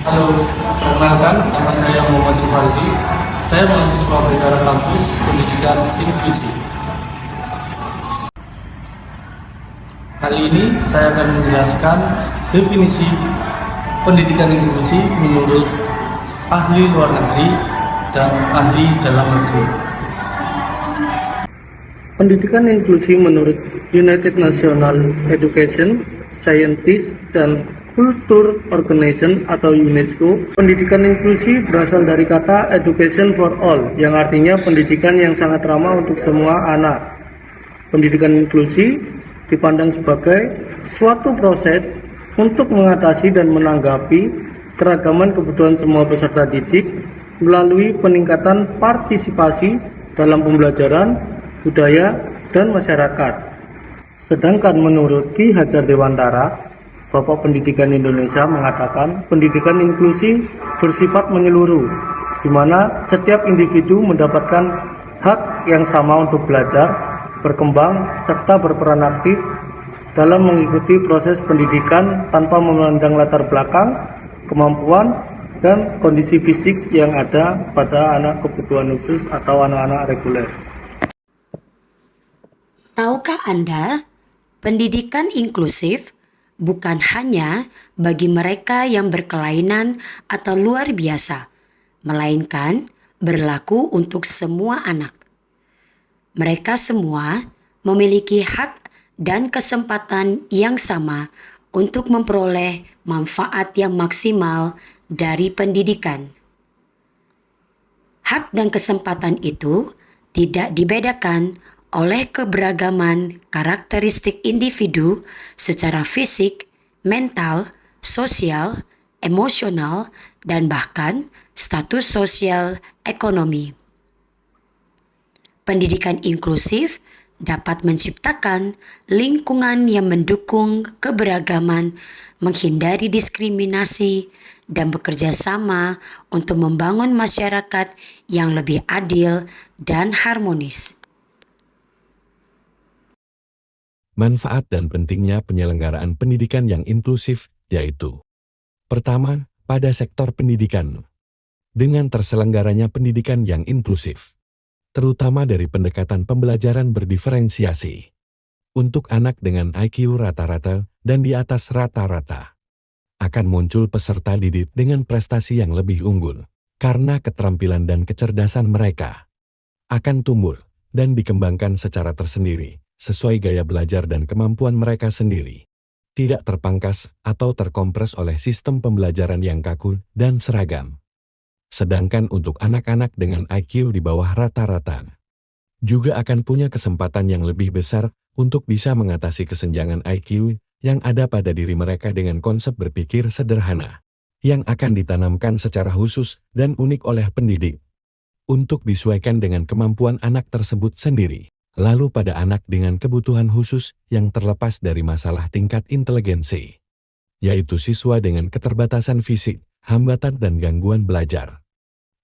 Halo, perkenalkan nama saya Muhammad Ivaldi. Saya mahasiswa Bendara Kampus Pendidikan Inklusi. Kali ini saya akan menjelaskan definisi pendidikan inklusi menurut ahli luar negeri dan ahli dalam negeri. Pendidikan inklusi menurut United National Education, Scientist, dan Culture Organization atau UNESCO, pendidikan inklusi berasal dari kata education for all, yang artinya pendidikan yang sangat ramah untuk semua anak. Pendidikan inklusi dipandang sebagai suatu proses untuk mengatasi dan menanggapi keragaman kebutuhan semua peserta didik melalui peningkatan partisipasi dalam pembelajaran, budaya, dan masyarakat. Sedangkan menurut Ki Hajar Dewantara, Bapak Pendidikan Indonesia, mengatakan pendidikan inklusi bersifat menyeluruh, di mana setiap individu mendapatkan hak yang sama untuk belajar, berkembang, serta berperan aktif dalam mengikuti proses pendidikan tanpa memandang latar belakang, kemampuan, dan kondisi fisik yang ada pada anak kebutuhan khusus atau anak-anak reguler. Tahukah Anda, pendidikan inklusif bukan hanya bagi mereka yang berkelainan atau luar biasa, melainkan berlaku untuk semua anak. Mereka semua memiliki hak dan kesempatan yang sama untuk memperoleh manfaat yang maksimal dari pendidikan. Hak dan kesempatan itu tidak dibedakan oleh keberagaman karakteristik individu secara fisik, mental, sosial, emosional, dan bahkan status sosial ekonomi. Pendidikan inklusif dapat menciptakan lingkungan yang mendukung keberagaman, menghindari diskriminasi, dan bekerja sama untuk membangun masyarakat yang lebih adil dan harmonis. Manfaat dan pentingnya penyelenggaraan pendidikan yang inklusif yaitu: pertama, pada sektor pendidikan. Dengan terselenggaranya pendidikan yang inklusif, terutama dari pendekatan pembelajaran berdiferensiasi, untuk anak dengan IQ rata-rata dan di atas rata-rata, akan muncul peserta didik dengan prestasi yang lebih unggul, karena keterampilan dan kecerdasan mereka akan tumbuh dan dikembangkan secara tersendiri, sesuai gaya belajar dan kemampuan mereka sendiri, tidak terpangkas atau terkompres oleh sistem pembelajaran yang kaku dan seragam. Sedangkan untuk anak-anak dengan IQ di bawah rata-rata, juga akan punya kesempatan yang lebih besar untuk bisa mengatasi kesenjangan IQ yang ada pada diri mereka dengan konsep berpikir sederhana, yang akan ditanamkan secara khusus dan unik oleh pendidik, untuk disesuaikan dengan kemampuan anak tersebut sendiri. Lalu pada anak dengan kebutuhan khusus yang terlepas dari masalah tingkat inteligensi, yaitu siswa dengan keterbatasan fisik, hambatan dan gangguan belajar.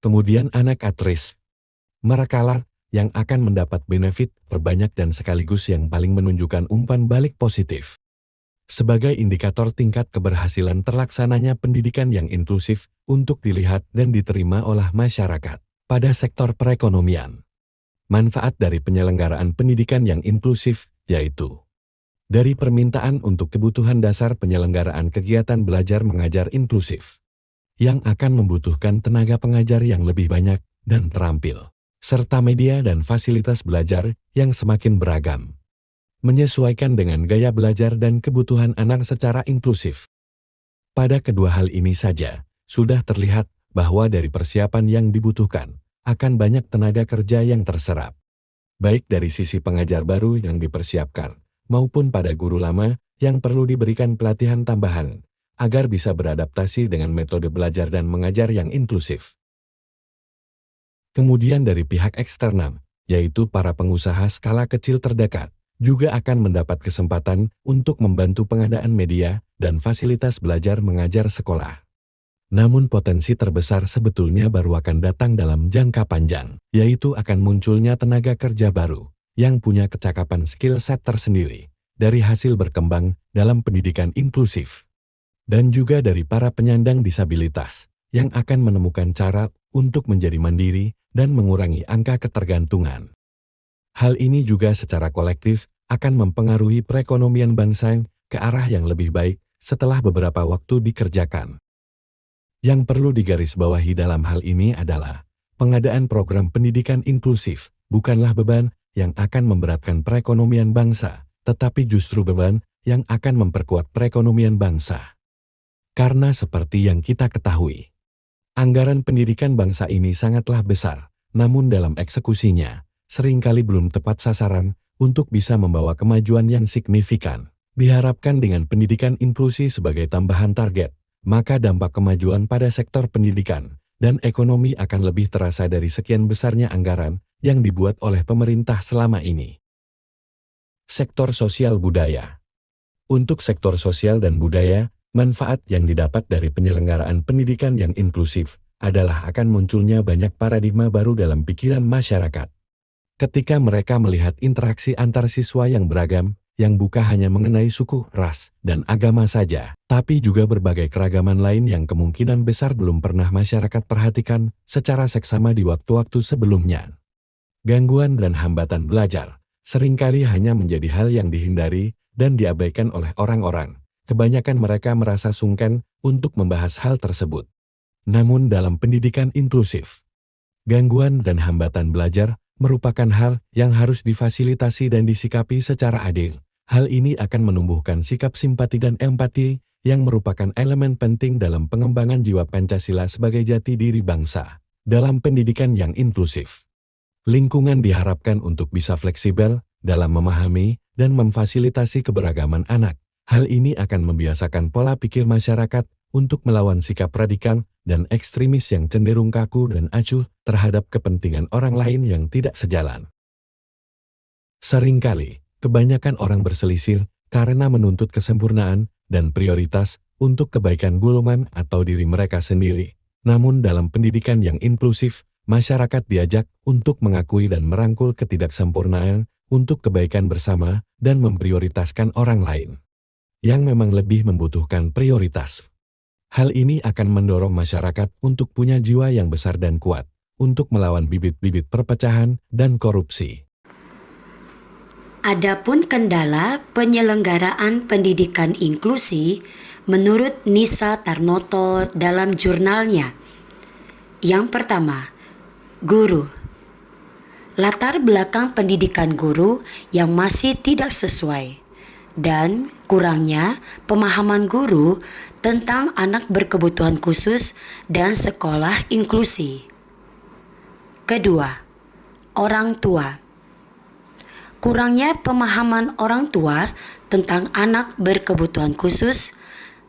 Kemudian anak atris, merekalah yang akan mendapat benefit terbanyak dan sekaligus yang paling menunjukkan umpan balik positif sebagai indikator tingkat keberhasilan terlaksananya pendidikan yang inklusif untuk dilihat dan diterima oleh masyarakat. Pada sektor perekonomian, manfaat dari penyelenggaraan pendidikan yang inklusif yaitu: dari permintaan untuk kebutuhan dasar penyelenggaraan kegiatan belajar mengajar inklusif, yang akan membutuhkan tenaga pengajar yang lebih banyak dan terampil, serta media dan fasilitas belajar yang semakin beragam, menyesuaikan dengan gaya belajar dan kebutuhan anak secara inklusif. Pada kedua hal ini saja, sudah terlihat bahwa dari persiapan yang dibutuhkan, akan banyak tenaga kerja yang terserap, baik dari sisi pengajar baru yang dipersiapkan, maupun pada guru lama yang perlu diberikan pelatihan tambahan, agar bisa beradaptasi dengan metode belajar dan mengajar yang inklusif. Kemudian dari pihak eksternal, yaitu para pengusaha skala kecil terdekat, juga akan mendapat kesempatan untuk membantu pengadaan media dan fasilitas belajar mengajar sekolah. Namun potensi terbesar sebetulnya baru akan datang dalam jangka panjang, yaitu akan munculnya tenaga kerja baru, yang punya kecakapan skill set tersendiri, dari hasil berkembang dalam pendidikan inklusif. dan juga dari para penyandang disabilitas yang akan menemukan cara untuk menjadi mandiri dan mengurangi angka ketergantungan. Hal ini juga secara kolektif akan mempengaruhi perekonomian bangsa ke arah yang lebih baik setelah beberapa waktu dikerjakan. Yang perlu digarisbawahi dalam hal ini adalah pengadaan program pendidikan inklusif bukanlah beban yang akan memberatkan perekonomian bangsa, tetapi justru beban yang akan memperkuat perekonomian bangsa. Karena seperti yang kita ketahui, anggaran pendidikan bangsa ini sangatlah besar, namun dalam eksekusinya, seringkali belum tepat sasaran untuk bisa membawa kemajuan yang signifikan. Diharapkan dengan pendidikan inklusi sebagai tambahan target, maka dampak kemajuan pada sektor pendidikan dan ekonomi akan lebih terasa dari sekian besarnya anggaran yang dibuat oleh pemerintah selama ini. Sektor sosial budaya. Untuk sektor sosial dan budaya, manfaat yang didapat dari penyelenggaraan pendidikan yang inklusif adalah akan munculnya banyak paradigma baru dalam pikiran masyarakat. Ketika mereka melihat interaksi antar siswa yang beragam, yang bukan hanya mengenai suku, ras, dan agama saja, tapi juga berbagai keragaman lain yang kemungkinan besar belum pernah masyarakat perhatikan secara seksama di waktu-waktu sebelumnya. Gangguan dan hambatan belajar seringkali hanya menjadi hal yang dihindari dan diabaikan oleh orang-orang. Kebanyakan mereka merasa sungkan untuk membahas hal tersebut. Namun dalam pendidikan inklusif, gangguan dan hambatan belajar merupakan hal yang harus difasilitasi dan disikapi secara adil. Hal ini akan menumbuhkan sikap simpati dan empati yang merupakan elemen penting dalam pengembangan jiwa Pancasila sebagai jati diri bangsa. Dalam pendidikan yang inklusif, lingkungan diharapkan untuk bisa fleksibel dalam memahami dan memfasilitasi keberagaman anak. Hal ini akan membiasakan pola pikir masyarakat untuk melawan sikap radikal dan ekstremis yang cenderung kaku dan acuh terhadap kepentingan orang lain yang tidak sejalan. Seringkali, kebanyakan orang berselisih karena menuntut kesempurnaan dan prioritas untuk kebaikan golongan atau diri mereka sendiri. Namun dalam pendidikan yang inklusif, masyarakat diajak untuk mengakui dan merangkul ketidaksempurnaan untuk kebaikan bersama dan memprioritaskan orang lain yang memang lebih membutuhkan prioritas. Hal ini akan mendorong masyarakat untuk punya jiwa yang besar dan kuat untuk melawan bibit-bibit perpecahan dan korupsi. Adapun kendala penyelenggaraan pendidikan inklusi menurut Nisa Tarnoto dalam jurnalnya. Yang pertama, guru. Latar belakang pendidikan guru yang masih tidak sesuai dan kurangnya pemahaman guru tentang anak berkebutuhan khusus dan sekolah inklusi. Kedua, orang tua. Kurangnya pemahaman orang tua tentang anak berkebutuhan khusus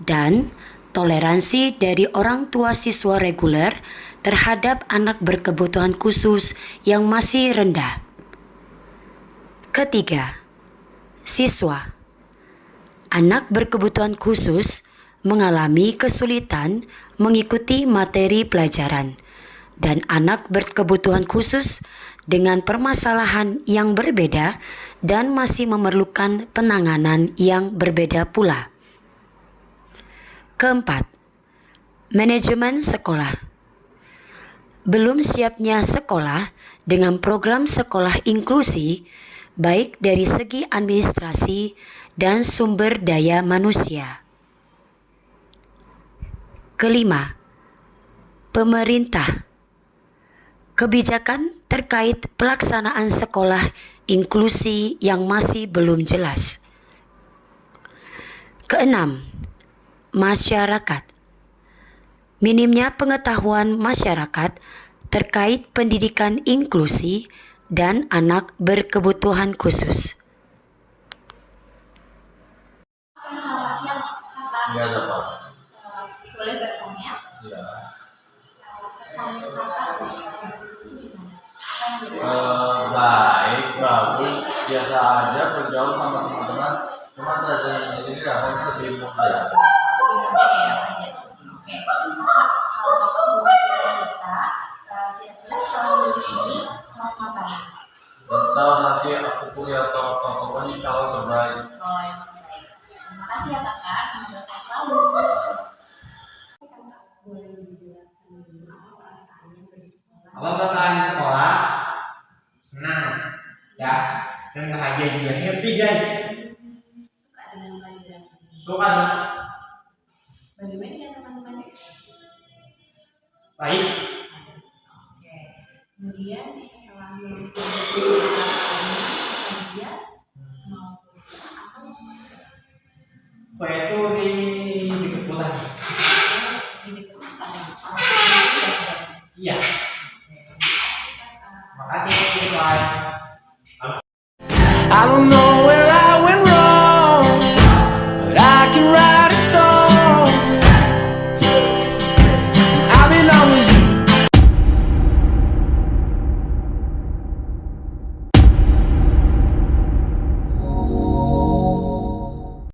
dan toleransi dari orang tua siswa reguler terhadap anak berkebutuhan khusus yang masih rendah. Ketiga, siswa. Anak berkebutuhan khusus mengalami kesulitan mengikuti materi pelajaran, dan anak berkebutuhan khusus dengan permasalahan yang berbeda dan masih memerlukan penanganan yang berbeda pula. Keempat, manajemen sekolah. Belum siapnya sekolah dengan program sekolah inklusi, baik dari segi administrasi dan sumber daya manusia. Kelima, pemerintah. Kebijakan terkait pelaksanaan sekolah inklusi yang masih belum jelas. Keenam, masyarakat. Minimnya pengetahuan masyarakat terkait pendidikan inklusi dan anak berkebutuhan khusus. Selamat siang, Kakak. Iya, ada Pak. Boleh bertanya? Iya. Pesan Kakak kepada sini gimana? Apa yang dirasa? Baik, bagus, biasa aja bergaul sama teman-teman. Cuma belajarnya sendiri rasanya lebih mudah. Lebih mudah ya, Pak? Oke. Kalau Kakak boleh cerita, kira-kira setelah lulus ini mau ngapain? Dan tahu nanti aku kuliah atau apa, pokoknya insya Allah terbaik. Oh, yang terbaik. Terima kasih ya kakak, semoga sehat selalu. Kakak boleh dijelaskan dulu apa perasaannya bersekolah? Apa perasaan di sekolah? Senang, ya, dan bahagia juga, happy guys. Suka dengan pelajaran ini? Suka dong. Bagaimana dengan teman-temannya? Baik. Oke. Kemudian setelah lulus dari sekolah dia mau kuliah atau mau Saya tuh di